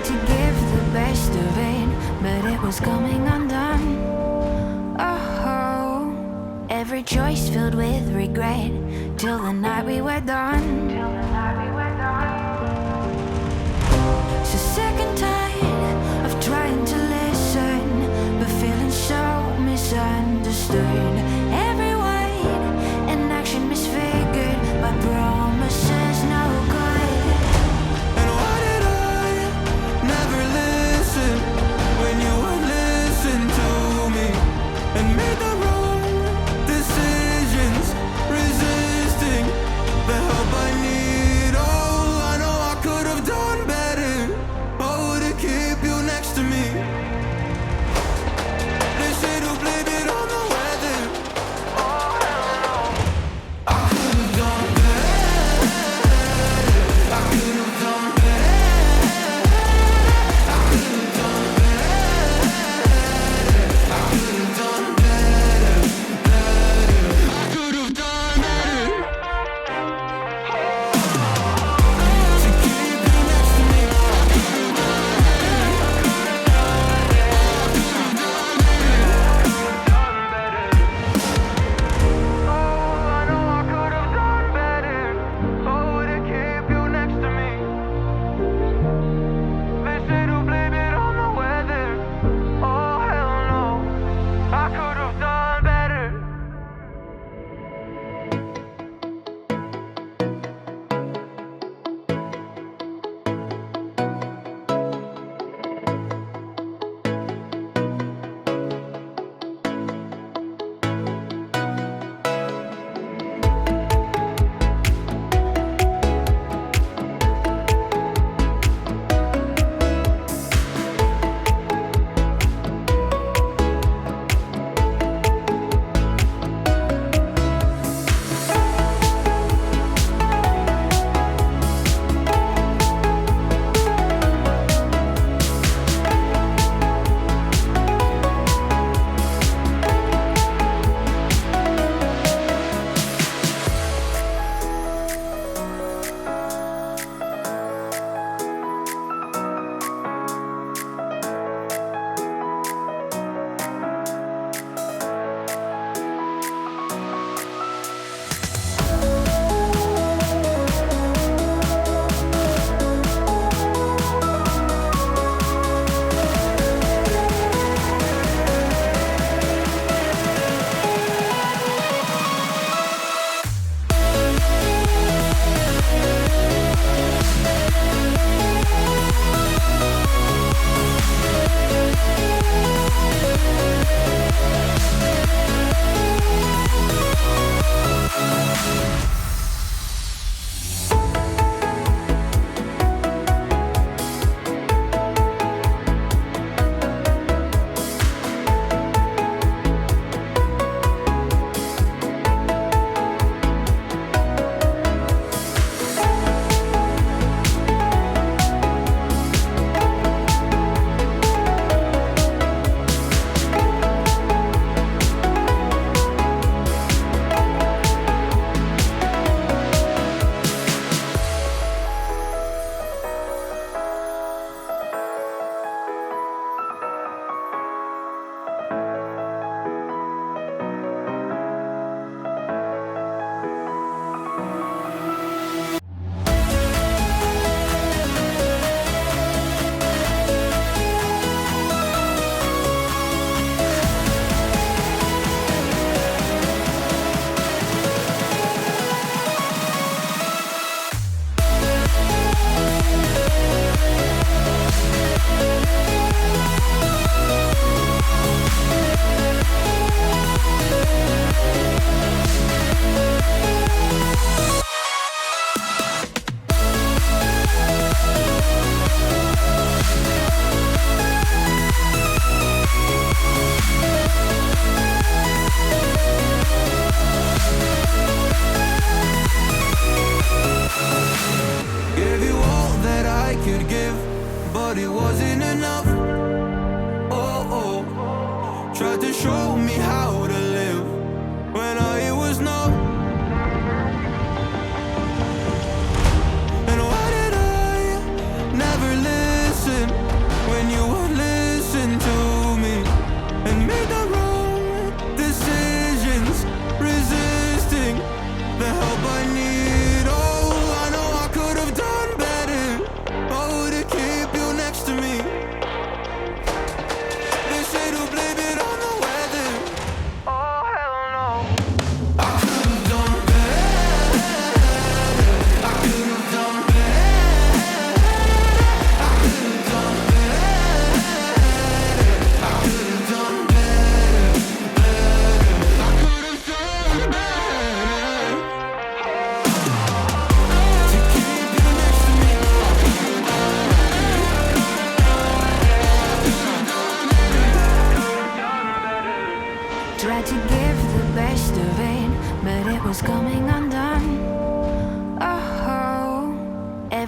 tried to give the best of it, but it was coming undone. Oh, every choice filled with regret, till the night we were done. So sick and tired of trying to listen, but feeling so misunderstood. Every word and action misfigured by promises no good. And why did I never listen when you would listen to me and made the wrong decisions, resisting the help I need? Oh, I know I could have done better. Oh, to keep you next to me. They say to blame it on the weather. Oh, hell no. I could have done better. I could have done better. I could have done better. I could have done better. I could have done better. To keep you next to me. I could have done Oh, I know I could have done better. Oh, to keep you next to me. They say to blame it on the weather. Oh, hell no. I could have done better. but it wasn't enough. Oh, oh, tried to show me how to live when it was no. And why did I never listen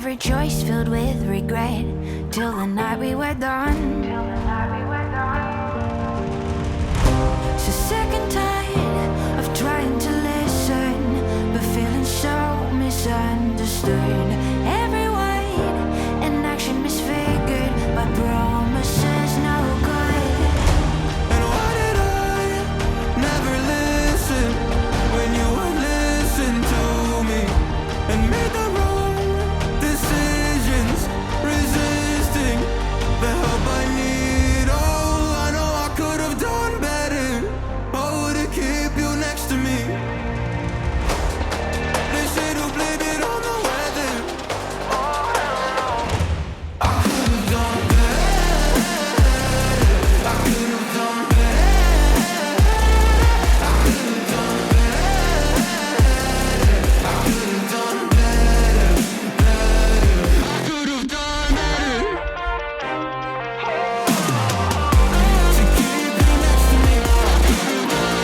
every choice filled with regret till the night we were done. So sick and tired of trying to listen, but feeling so misunderstood. Every word and action misfigured by promises no good. And why did I never listen when you would listen to me and made the wrong decisions, resisting the help I need? Oh, I know I could have done better. Oh, to keep you next to me. They say to blame it on the weather. Oh, hell no. I could have done better. I could have done better. I could have done better. I could have done better. I could have done better. To keep you next to me. I could have done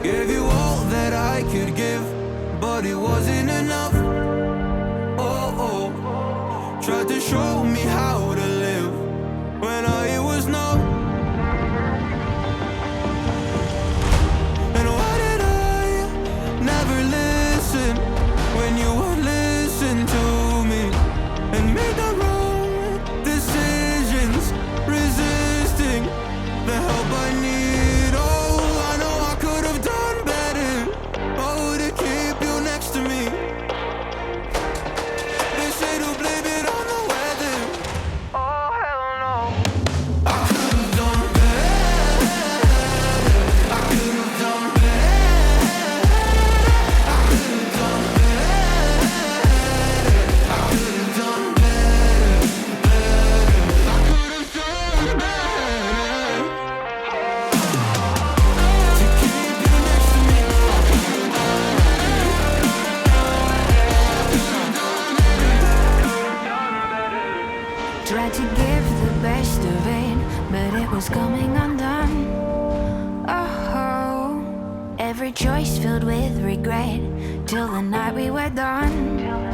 Gave you all that I could give, but it wasn't enough. Oh, oh. Tried to show me how to live when I was numb. And why did I never listen when you would listen to me and make the wrong Tried to give the best of it, but it was coming undone. Oh, every choice filled with regret till the night we were done.